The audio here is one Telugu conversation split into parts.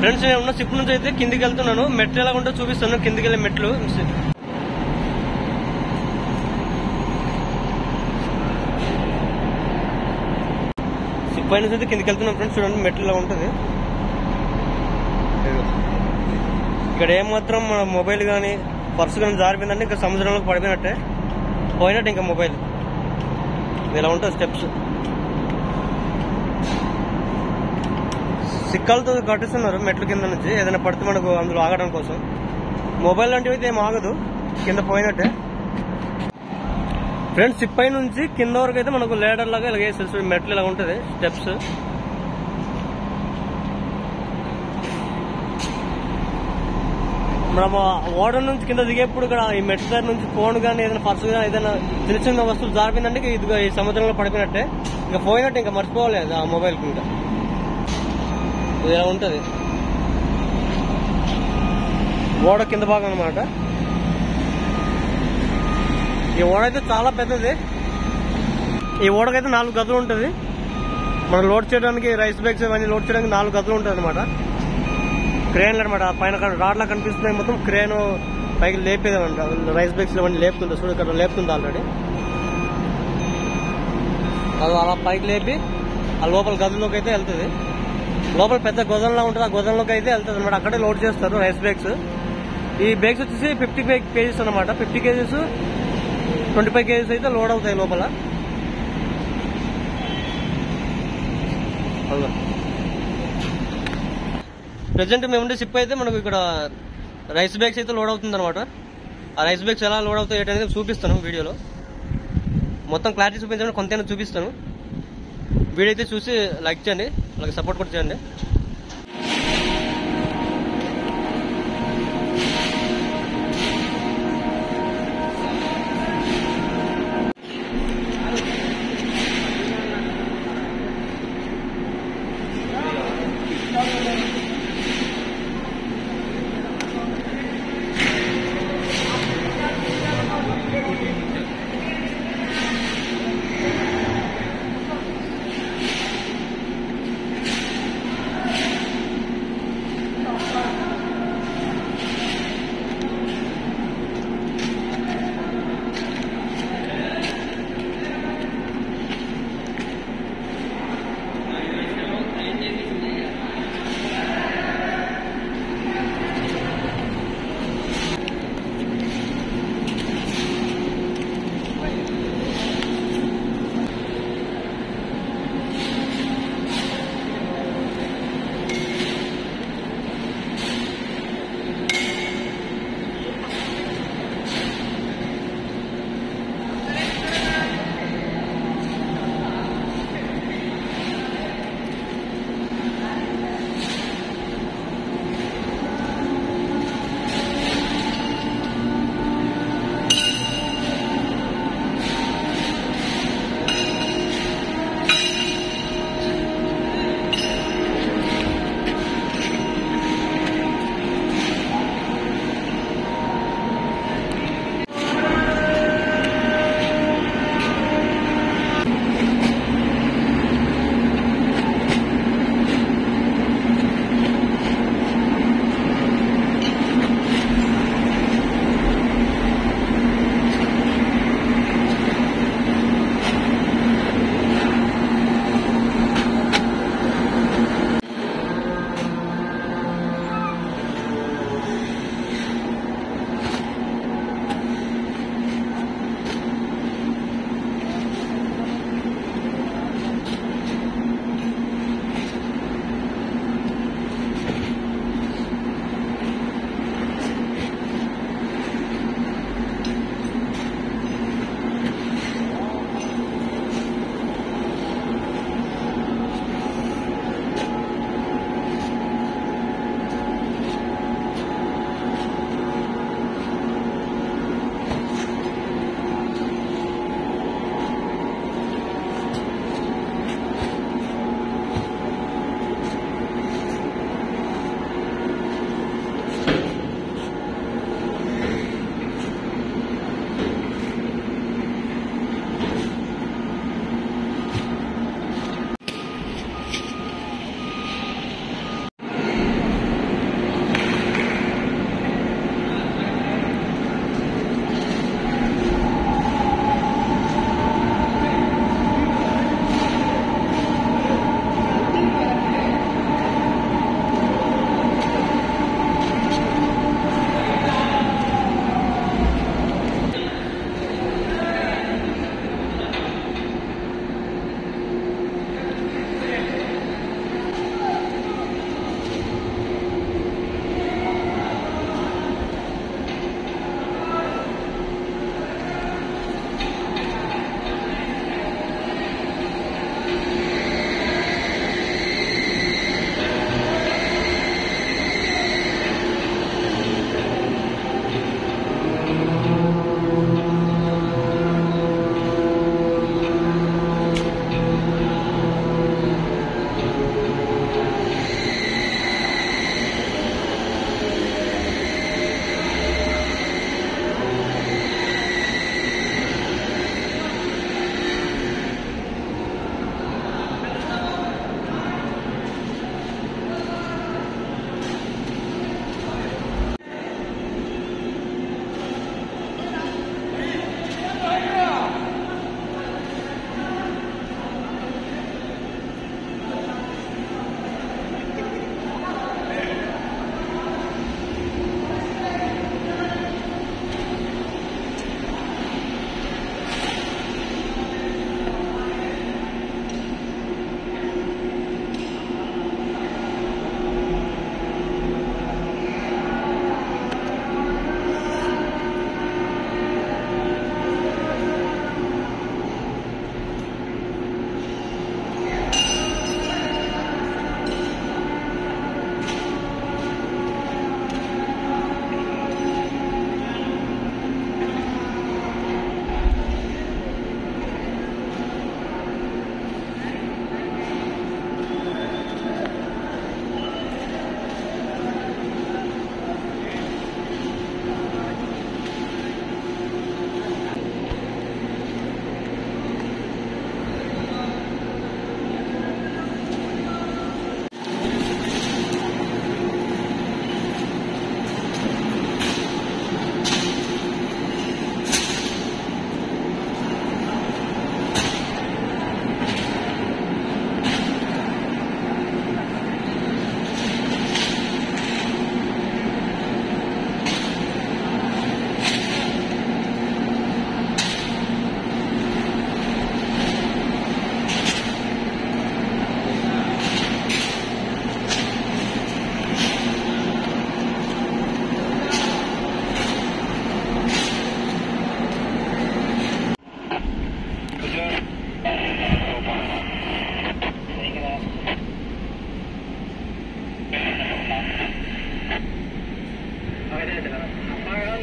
ఫ్రెండ్స్ నేను ఉన్న షిప్ నుంచి అయితే కిందికి వెళ్తున్నాను. మెట్లు ఎలా ఉంటో చూపిస్తాను. కిందికి వెళ్ళే మెట్లు షిప్ పై నుంచి అయితే కిందికి వెళ్తున్నాను ఫ్రెండ్స్. చూడండి మెట్లు ఎలా ఉంటుంది. ఇక్కడ ఏమాత్రం మన మొబైల్ కానీ పర్సు కానీ జారిపోయిందంటే ఇంకా సముద్రంలో పడిపోయినట్టే, పోయినట్టు ఇంకా మొబైల్. ఇలా ఉంటుంది స్టెప్స్. సిక్కలతో కట్టిస్తున్నారు మెట్ల కింద నుంచి, ఏదైనా పడితే మనకు అందులో ఆగడం కోసం. మొబైల్ లాంటివి అయితే ఏం ఆగదు, కింద పోయినట్టే. ఫ్రెండ్స్ షిప్ పై నుంచి కింద వరకు అయితే మనకు లేడర్ లాగా ఇలా వేసేసి మెట్లు ఇలా ఉంటుంది స్టెప్స్. మనం ఓడర్ నుంచి కింద దిగేప్పుడు ఇక్కడ ఈ మెట్ల దగ్గర నుంచి ఫోన్ కానీ ఏదైనా పర్సు కానీ ఏదైనా చిన్న చిన్న వస్తువులు జారిపోయిందంటే ఇదిగా ఈ సముద్రంలో పడిపోయినట్టే, ఇంకా పోయినట్టు, ఇంకా మర్చిపోలేదు ఆ మొబైల్కి. ఇంకా ఇది ఇలా ఉంటుంది ఓడ కింద భాగం అనమాట. ఈ ఓడ అయితే చాలా పెద్దది. ఈ ఓడకైతే 4 గదులు ఉంటుంది. మనం లోడ్ చేయడానికి రైస్ బ్యాగ్స్ ఇవన్నీ లోడ్ చేయడానికి 4 గదులు ఉంటుంది అనమాట. క్రేన్లు అనమాట. పైన రాడ్లా కనిపిస్తున్నాయి మొత్తం. క్రేన్ పైకి లేపేది అనమాట. రైస్ బ్యాగ్స్ ఇవన్నీ లేపుతుంది. చూడు ఇక్కడ లేపుతుంది ఆల్రెడీ. అది అలా పైకి లేపి ఆ లోపల గదుల్లోకి అయితే వెళ్తుంది. లోపల పెద్ద గొదంలా ఉంటుంది, ఆ గొదంలోకి అయితే వెళ్తుంది అనమాట. అక్కడే లోడ్ చేస్తారు రైస్ బ్యాగ్స్. ఈ బ్యాగ్స్ వచ్చేసి 50 kgs అనమాట. 50 kgs 25 kgs అయితే లోడ్ అవుతాయి లోపల. ప్రెసెంట్ మేము ఉండే షిప్ అయితే మనకు ఇక్కడ రైస్ బ్యాగ్స్ అయితే లోడ్ అవుతుంది అనమాట. ఆ రైస్ బ్యాగ్స్ ఎలా లోడ్ అవుతాయి అనేది చూపిస్తాను వీడియోలో. మొత్తం క్లారిటీ చూపించడానికి కొంతైనా చూపిస్తాను. వీడియో అయితే చూసి లైక్ చేయండి, అలాగే సపోర్ట్ కూడా చేయండి.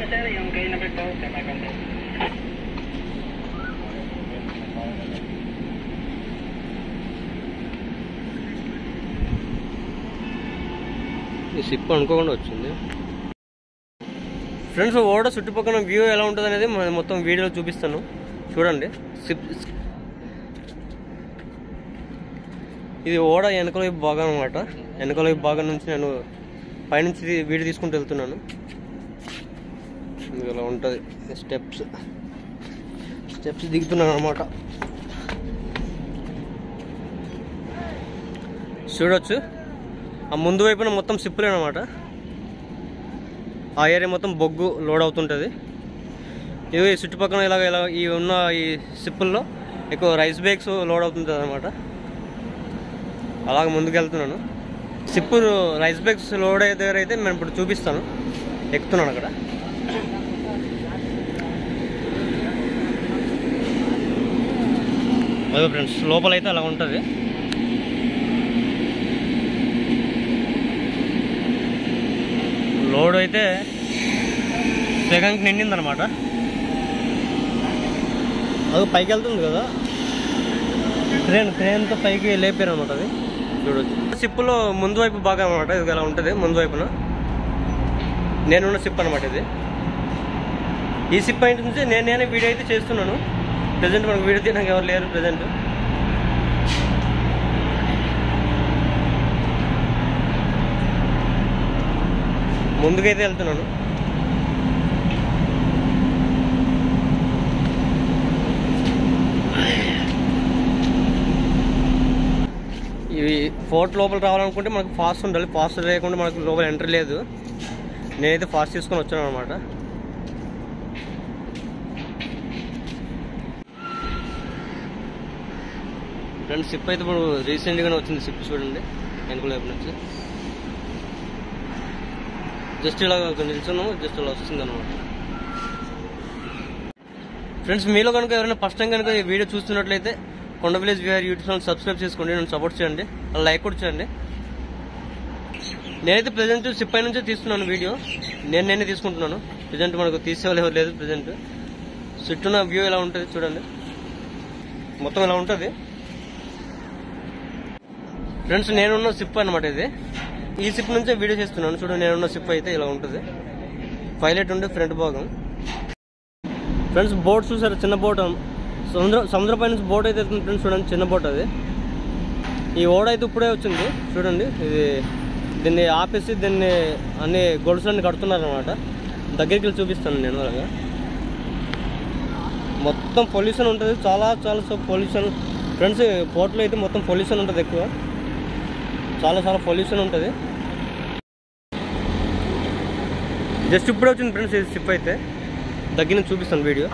ఈ షిప్ అనుకోకుండా వచ్చింది ఫ్రెండ్స్. ఓడ చుట్టుపక్కల వ్యూ ఎలా ఉంటుంది అనేది మొత్తం వీడియోలో చూపిస్తాను చూడండి. ఇది ఓడ వెనకల వైపు భాగం అనమాట. వెనకల వైపు భాగం నుంచి నేను పైనుంచి వీడియో తీసుకుంటూ వెళ్తున్నాను. ఇలా ఉంటుంది స్టెప్స్ దిగుతున్నాను అనమాట. చూడొచ్చు ఆ ముందు వైపున మొత్తం సిప్పులే అనమాట. ఆ ఏరియా మొత్తం బొగ్గు లోడ్ అవుతుంటుంది. ఇవి చుట్టుపక్కల ఇలా ఈ ఉన్న ఈ సిప్పుల్లో ఎక్కువ రైస్ బ్యాగ్స్ లోడ్ అవుతుంటుంది అనమాట. అలాగ ముందుకు వెళ్తున్నాను. సిప్పు రైస్ బ్యాగ్స్ లోడ్ అయ్యే దగ్గర అయితే నేను ఇప్పుడు చూపిస్తాను. ఎక్కుతున్నాను అక్కడ. అదే ఫ్రెండ్స్ లోపల అయితే అలా ఉంటుంది. లోడ్ అయితే సెకండ్కి నిండిందనమాట. అది పైకి వెళ్తుంది కదా, క్రేన్తో పైకి లేపారు అనమాట. అది చూడవచ్చు. సిప్పులో ముందు వైపు భాగం అనమాట. ఇది అలా ఉంటుంది ముందు వైపున. నేనున్న సిప్ అనమాట ఇది. ఈ సిప్ పాయింట్ నుంచి నేనే వీడియో అయితే చేస్తున్నాను. ప్రజెంట్ మనకు వీడియో తీయడానికి ఎవరు లేరు ప్రజెంట్. ముందుకైతే వెళ్తున్నాను. ఇవి ఫోర్ట్ లోపల రావాలనుకుంటే మనకు ఫాస్ట్ ఉండాలి. ఫాస్ట్ లేకుండా మనకు లోపల ఎంట్రీ లేదు. నేనైతే ఫాస్ట్ తీసుకొని వచ్చాను అనమాట. ఫ్రెండ్స్ సిప్ అయితే ఇప్పుడు రీసెంట్గానే వచ్చింది. సిప్ చూడండి వెనుకల వైపు నుంచి. జస్ట్ ఇలా నిల్చున్నాము, జస్ట్ ఇలా వస్తుంది అనమాట. ఫ్రెండ్స్ మీలో కనుక ఎవరైనా ఫస్ట్ టైం కనుక ఈ వీడియో చూస్తున్నట్లయితే Konda village VR YouTube channel subscribe చేసుకోండి, నన్ను సపోర్ట్ చేయండి, లైక్ కూడా చేయండి. నేనైతే ప్రజెంట్ సిప్ పై నుంచే తీస్తున్నాను వీడియో. నేనే తీసుకుంటున్నాను. ప్రజెంట్ మనకు తీసేవాళ్ళు ఎవరు లేదు. ప్రజెంట్ చుట్టూన వ్యూ ఎలా ఉంటుంది చూడండి. మొత్తం ఇలా ఉంటుంది ఫ్రెండ్స్. నేనున్న సిప్ అనమాట ఇది. ఈ సిప్ నుంచే వీడియో చేస్తున్నాను. చూడండి నేనున్న సిప్ అయితే ఇలా ఉంటుంది. పైలట్ ఉండే ఫ్రంట్ భాగం. ఫ్రెండ్స్ బోట్ చూసారు, చిన్న బోట్. సముద్రపై నుంచి బోట్ అయితే వెళ్తుంది ఫ్రెండ్స్. చూడండి చిన్న బోట్ అది. ఈ ఓడ అయితే ఇప్పుడే వచ్చింది చూడండి. దీన్ని ఆపేసి దీన్ని అన్ని గొలుసులన్నీ కడుతున్నారు అనమాట. దగ్గరికి వెళ్ళి చూపిస్తాను నేను. అలాగా మొత్తం పొల్యూషన్ ఉంటుంది. చాలా పొల్యూషన్ ఫ్రెండ్స్. పోర్ట్లో అయితే మొత్తం పొల్యూషన్ ఉంటుంది ఎక్కువ. చాలా పొల్యూషన్ ఉంటుంది. జస్ట్ ఇప్పుడే వచ్చింది ఫ్రెండ్స్ ఈ షిప్ అయితే. దగ్గర నుంచి చూపిస్తాను వీడియో.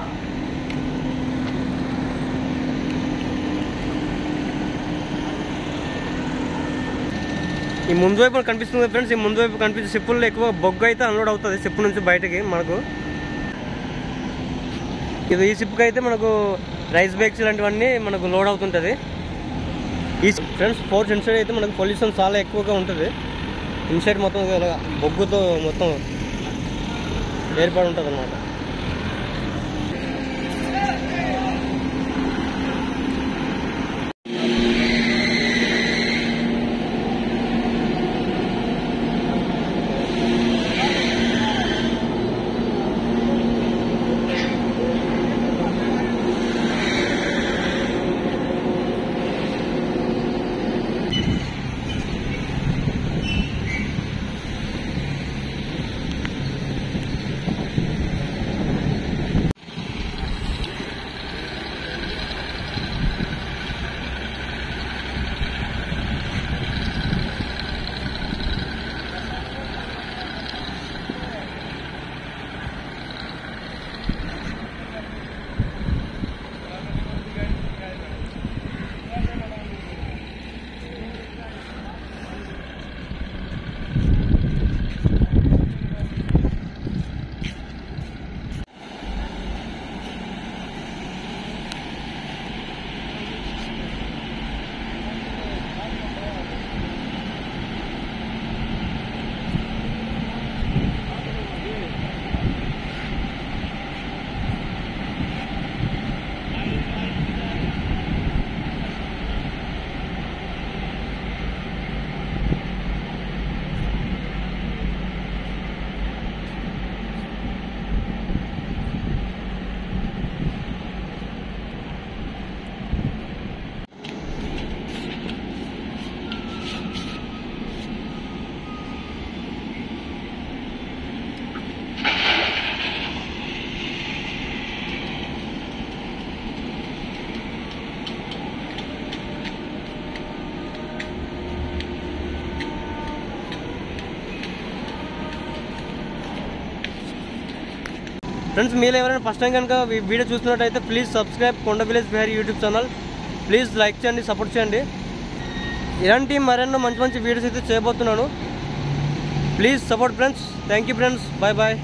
ఈ ముందు వైపు కనిపిస్తుంది ఫ్రెండ్స్. ఈ ముందు వైపు కనిపించే షిప్పుల్లో ఎక్కువ బొగ్గు అయితే అన్లోడ్ అవుతుంది షిప్ నుంచి బయటకి మనకు. ఇది ఈ షిప్కి అయితే మనకు రైస్ బ్యాగ్స్ ఇలాంటివన్నీ మనకు లోడ్ అవుతుంటుంది. ఈ ఫ్రెండ్స్ పోర్ట్ ఇన్సైడ్ అయితే మనకు పొల్యూషన్ చాలా ఎక్కువగా ఉంటుంది. ఇన్సైడ్ మొత్తం బొగ్గుతో మొత్తం ఏర్పడి ఉంటుంది అన్నమాట. ఫ్రెండ్స్ మీరు ఎవరైనా ఫస్ట్ టైం కనుక ఈ వీడియో చూస్తున్నట్టయితే please subscribe Konda village Bihari YouTube channel. Please like చేయండి, సపోర్ట్ చేయండి. ఇలాంటి మరెన్నో మంచి మంచి వీడియోస్ అయితే చేయబోతున్నాను. Please support friends. Thank you friends. Bye bye.